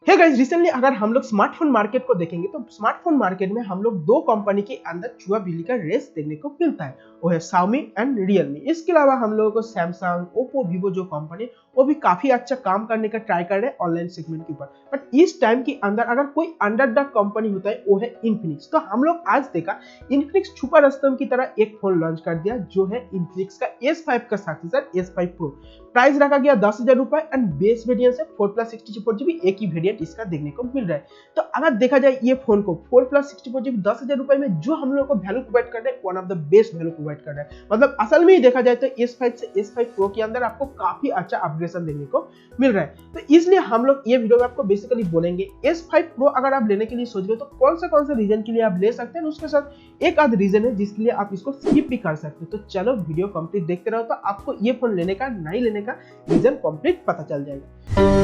Hey guys, recently अगर हम लोग स्मार्टफोन मार्केट को देखेंगे तो स्मार्टफोन मार्केट में हम लोग दो कंपनी के अंदर चुहा बिल्ली का रेस देखने को मिलता है। वो है Xiaomi एंड Realme। इसके अलावा हम लोगों को Samsung, Oppo, Vivo जो कंपनी वो भी काफी अच्छा काम करने का ट्राई कर रहे हैं ऑनलाइन सेगमेंट के ऊपर। बट इस टाइम के अंदर अगर कोई अंडरडॉग कंपनी होता है वो है Infinix। तो हम लोग आज देखा Infinix छुपा रस्तम की तरह एक फोन लॉन्च कर दिया जो है Infinix का S5 का सक्सेसर S5 Pro। प्राइस रखा गया 10,000 रुपए एंड बेस वेरिएंट से 4+64GB एक ही वेरिएंट इसका देखने को मिल रहा है। तो अगर देखा जाए ये फोन को 4+64GB 10,000 रुपए में जो हम लोग को वैल्यू प्रोवाइड कर रहे हैं one of the best value provide कर रहा है। मतलब असल में ही देखा जाए तो S5 से S5 Pro के अंदर आपको काफी अच्छा अपग्रेडेशन देखने को मिल रहा है। तो इसलिए हम लोग ये वीडियो में आपको बेसिकली बोलेंगे S5 Pro अगर आप लेने के लिए सोच रहे हो तो कौन से रीजन के लिए आप ले सकते हैं, उसके साथ एक आध रीजन है जिसके लिए आप इसको स्किप भी कर सकते हैं। तो चलो वीडियो कंप्लीट देखते रहो तो आपको ये फोन लेने का नहीं लेने का रीजन कंप्लीट पता चल जाएगा।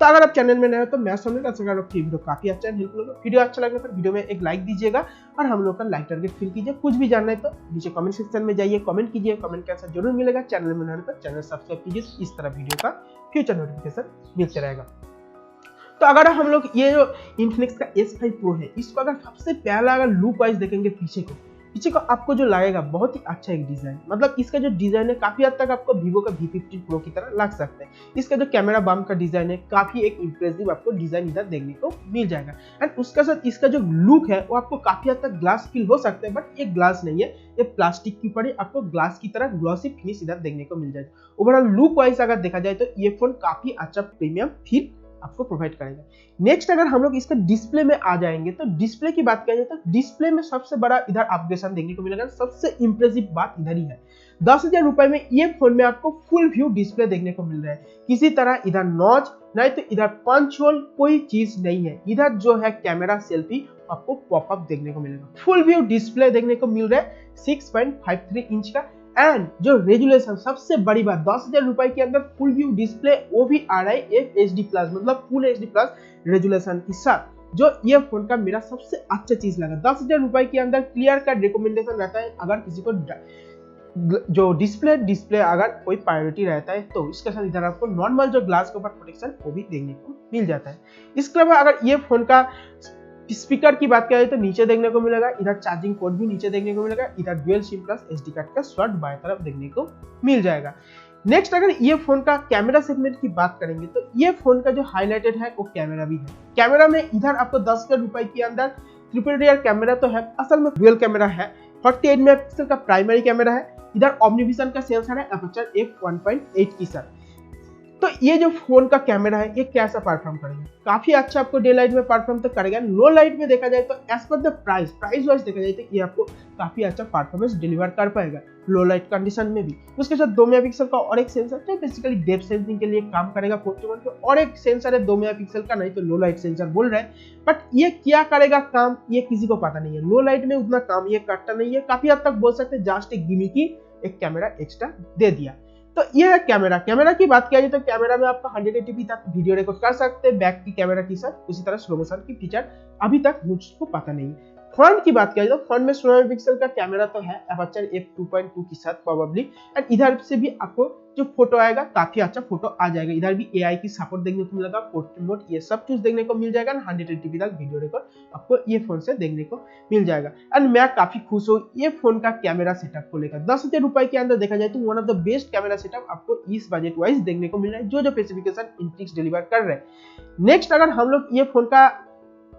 तो अगर आप चैनल में नए हो तो मैं समझ आशा कर वीडियो काफी अच्छा है, हेल्पफुल होगा। वीडियो अच्छा लगे तो वीडियो में एक लाइक दीजिएगा और हम लोग का लाइक टारगेट फिल कीजिए। कुछ भी जानना है तो नीचे कमेंट सेक्शन में जाइए, कमेंट कीजिए, कमेंट का आंसर जरूर मिलेगा। चैनल में नए हो तो चैनल सब्सक्राइब कीजिए, इस तरह वीडियो का फ्यूचर नोटिफिकेशन मिलते रहेगा। तो अगर हम लोग ये जो Infinix का S5 Pro है इसको अगर सबसे पहला अगर लुक वाइज देखेंगे पीछे को आपको जो लगेगा बहुत ही अच्छा एक डिजाइन, मतलब इसका जो डिजाइन है काफी हद तक आपको Vivo का V50 Pro की तरह लग सकता है। इसका जो कैमरा बम्प का डिजाइन है काफी एक इंप्रेसिव आपको डिजाइन इधर देखने को मिल जाएगा। एंड उसके साथ इसका जो लुक है वो आपको काफी हद तक ग्लास फील हो सकता है, बट ये ग्लास नहीं है, ये प्लास्टिक के ऊपर आपको ग्लास की तरह ग्लॉसी फिनिश इधर देखने को मिल जाएगा। ओवरऑल लुक वाइज अगर देखा जाए तो ये फोन काफी अच्छा प्रीमियम फील आपको प्रोवाइड करेगा। नेक्स्ट अगर हम लोग इसका डिस्प्ले में आ जाएंगे तो डिस्प्ले की बात करें तो डिस्प्ले में सबसे बड़ा इधर अपग्रेडेशन देखने को मिलेगा। सबसे इंप्रेसिव बात इधर ही है, 10,000 रुपए में ये फोन में आपको फुल व्यू डिस्प्ले देखने को मिल रहा है। किसी तरह इधर नॉच नहीं तो इधर पंच होल कोई चीज नहीं है। इधर जो है कैमरा सेल्फी आपको पॉपअप देखने को मिलेगा। फुल व्यू डिस्प्ले देखने को मिल रहा है 6.53 इंच का। एंड जो रेजुलेशन सबसे बड़ी बात, 10,000 रुपए के अंदर फुल व्यू डिस्प्ले वो भी आ रहा है FHD प्लस, मतलब फुल HD प्लस रेजुलेशन के साथ, जो ये फोन का मेरा सबसे अच्छा चीज लगा। 10,000 रुपए के अंदर क्लियर कट रिकमेंडेशन रहता है अगर किसी को जो डिस्प्ले अगर कोई प्रायोरिटी रहता है तो इसके साथ इधर आपको नॉर्मल जो ग्लास के ऊपर प्रोटेक्शन वो भी देखने को मिल जाता है। इसके अलावा अगर ये फोन का स्पीकर की बात करें तो नीचे देखने को मिलेगा, इधर चार्जिंग पोर्ट भी नीचे देखने को मिलेगा, इधर dual SIM plus SD card का स्लॉट बाएं तरफ देखने को मिल जाएगा। नेक्स्ट अगर ये फोन का कैमरा सेगमेंट की बात करेंगे तो ये फोन का जो हाईलाइटेड है वो कैमरा भी है। कैमरा में इधर आपको 10,000 रुपए के अंदर ट्रिपल रियर कैमरा तो है, असल में डुअल कैमरा है। 48 मेगापिक्सल का प्राइमरी कैमरा है, इधर ऑम्निविजन का सेंसर है, अपर्चर f1.8 की सर। तो ये जो फोन का कैमरा है ये कैसा परफॉर्म करेगा, काफी अच्छा आपको डे लाइट में परफॉर्म तो करेगा। लो लाइट में देखा जाए तो as per the price wise देखा जाए तो ये आपको काफी अच्छा परफॉर्मेंस डिलीवर कर पाएगा लो लाइट कंडीशन में भी। उसके साथ 2 मेगापिक्सल का और एक सेंसर जो बेसिकली डेप्थ सेंसिंग के लिए काम करेगा 41 पे, और एक सेंसर है 2 मेगापिक्सल का, नहीं तो लो लाइट सेंसर बोल रहे हैं, बट ये क्या करेगा काम ये किसी को पता नहीं है। लो लाइट में उतना काम ये करता नहीं है, काफी हद तक बोल सकते हैं जस्ट एक गिमिकी एक कैमरा एक्स्ट्रा दे दिया। तो ये है कैमरा की बात किया जाए तो कैमरा में आपका 180p तक वीडियो रिकॉर्ड कर सकते हैं बैक की कैमरा के साथ। उसी तरह स्लो मोशन की फीचर अभी तक मुझको पता नहीं। फ्रंट की बात किया जाए तो फ्रंट में 16 मेगापिक्सल का कैमरा तो है, अपर्चर f2.2 के साथ प्रोबेबली। एंड इधर से भी आपको जो फोटो आएगा काफी अच्छा फोटो आ जाएगा। इधर भी AI की सपोर्ट देखने को मिलेगा, पोर्ट्रेट मोड ये सब चीज देखने को मिल जाएगा। 180p तक वीडियो रिकॉर्ड आपको ये फोन से देखने को मिल जाएगा। एंड मैं काफी खुश हूँ ये फोन का कैमरा सेटअप को लेकर। 10,000 रुपए के अंदर देखा जाए तो one of the best camera setup आपको इस बजट वाइज देखने को मिल रहा है, जो स्पेसिफिकेशन Infinix डिलीवर कर रहे हैं। नेक्स्ट अगर हम लोग ये फोन का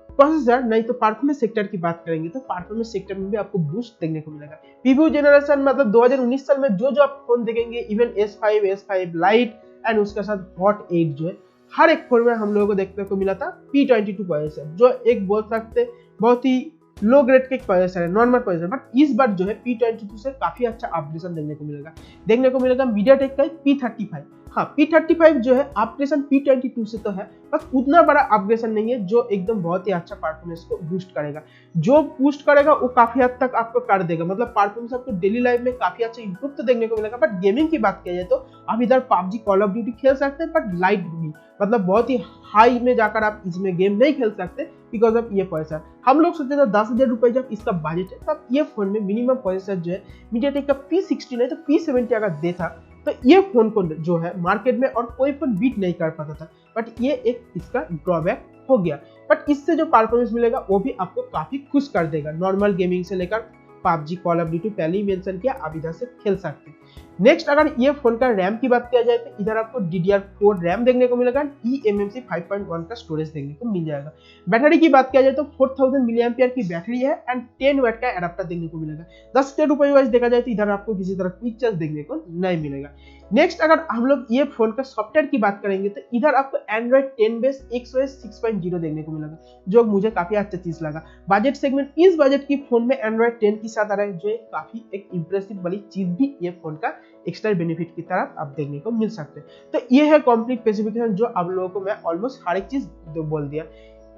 प्रोसेसर नहीं तो परफॉर्मेंस सेक्टर की बात करेंगे तो परफॉर्मेंस सेक्टर में भी आपको बूस्ट देखने को मिलेगा। प्रीव्यू जनरेशन मतलब 2019 साल में जो आप फोन देखेंगे, इवन S5 लाइट एंड उसके साथ हॉट 8 जो है हर एक फोन में हम लोगों को देखने को मिला था P22 प्रोसेसर, जो एक बोल सकते बहुत ही लो ग्रेड के प्रोसेसर है, नॉर्मल प्रोसेसर। बट इस बार जो है P22 से काफी अच्छा अपग्रेडेशन देखने को मिलेगा MediaTek का P35। हाँ, P35 जो है अपग्रेडेशन P22 से तो है, बस उतना बड़ा अपग्रेडेशन नहीं है जो एकदम बहुत ही अच्छा परफॉर्मेंस को बूस्ट करेगा। जो बूस्ट करेगा वो काफी हद तक आपको कर देगा, मतलब परफॉर्मेंस आपको डेली लाइफ में काफी अच्छा इंप्रूव तो देखने को मिलेगा। बट गेमिंग की बात किया जाए तो आप इधर PUBG कॉल ऑफ ड्यूटी खेल सकते हैं, बट लाइट भी, मतलब बहुत ही हाई में जाकर आप इसमें गेम नहीं खेल सकते बिकॉज ऑफ ये प्रोसेसर। हम लोग सोचे थे 10,000 रुपए जब इसका बजट है तब ये फोन में मिनिमम प्रोसेसर जो है MediaTek का P60 नहीं तो P70 अगर दे था तो ये फोन को जो है मार्केट में और कोई फोन बीट नहीं कर पाता था, बट ये एक इसका ड्रॉबैक हो गया। बट इससे जो परफॉर्मेंस मिलेगा वो भी आपको काफी खुश कर देगा। नॉर्मल गेमिंग से लेकर PUBG, कॉल ऑफ ड्यूटी पहले ही मेंशन किया, आप इधर से खेल सकते हैं। नेक्स्ट अगर ये फोन का रैम की बात किया जाए तो इधर आपको DDR4 रैम देखने को मिलेगा, eMMC 5.1 का स्टोरेज देखने को मिल जाएगा। बैटरी की बात किया जाए तो 4000 mAh की बैटरी है एंड 10 वाट का एडाप्टर देखने को मिलेगा। 10,000 रुपए वाइज देखा जाए तो इधर आपको किसी तरह क्विक चार्ज देखने को नहीं मिलेगा। नेक्स्ट अगर हम लोग ये फोन का सॉफ्टवेयर की बात करेंगे तो इधर आपको Android 10 बेस XOS 6.0 देखने को मिलेगा, जो मुझे काफी अच्छा चीज लगा। बजट सेगमेंट, इस बजट की फोन में Android 10 के साथ आ रहा है, जो काफी एक इंप्रेसिव वाली चीज भी ये फोन का एक्स्ट्रा बेनिफिट की तरफ आप देखने को मिल सकते हैं। तो ये है कंप्लीट स्पेसिफिकेशन, जो आप लोगों को मैं ऑलमोस्ट हर एक चीज बोल दिया।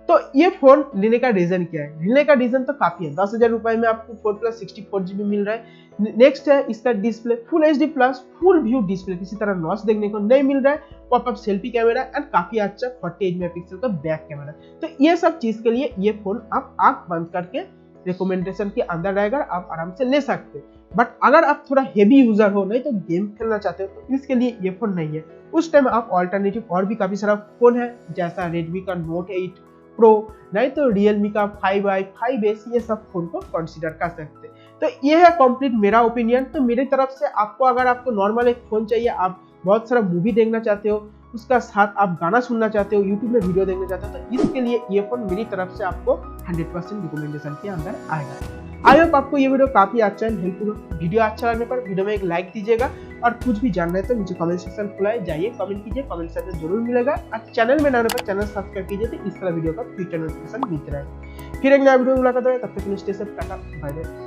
तो ये फोन लेने का रीजन क्या है? लेने का रीजन तो काफी है। 10,000 रुपए में आपको 4+64GB मिल रहा है। नेक्स्ट है इसका display, full HD plus full view display, किसी तरह नॉच देखने को नहीं मिल रहा है। पॉपअप सेल्फी कैमरा एंड काफी अच्छा 48 मेगापिक्सल का बैक कैमरा। तो ये सब चीज के लिए ये फोन आप आंख बंद करके रिकमेंडेशन के अंदर रहेगा, आप आराम से ले सकते हैं। बट अगर आप थोड़ा हेवी यूजर हो, नहीं तो गेम खेलना चाहते हो, तो इसके लिए ये फोन नहीं है। उस टाइम आप ऑल्टरनेटिव और भी काफी सारा फोन है, जैसा Redmi का Note 8 Pro, नहीं तो Realme का 5i, 5s, ये सब फोन को कंसीडर कर सकते हैं। तो ये है कंप्लीट मेरा ओपिनियन। तो मेरी तरफ से आपको, अगर आपको नॉर्मल एक फोन चाहिए, आप बहुत सारा मूवी देखना चाहते हो, उसका साथ आप गाना सुनना चाहते हो, यूट्यूब में वीडियो देखना चाहते हो, तो इसके लिए ये फोन मेरी तरफ से आपको 100% रिकमेंडेशन के अंदर आएगा। आई होप आपको ये वीडियो काफी अच्छा एंड हेल्पफुल। वीडियो अच्छा लगने पर वीडियो में एक लाइक दीजिएगा, और कुछ भी जानना है तो नीचे कमेंट सेक्शन खुला है, जाइए कमेंट कीजिए, कमेंट सेक्शन जरूर मिलेगा। और चैनल में नए पर चैनल सब्सक्राइब कीजिए, तो इस तरह वीडियो का फ्यूचर नोटिफिकेशन मिलते रहे। फिर एक नया वीडियो में मुलाकात होगा, तब तक के लिए stay safe, tata, bye bye.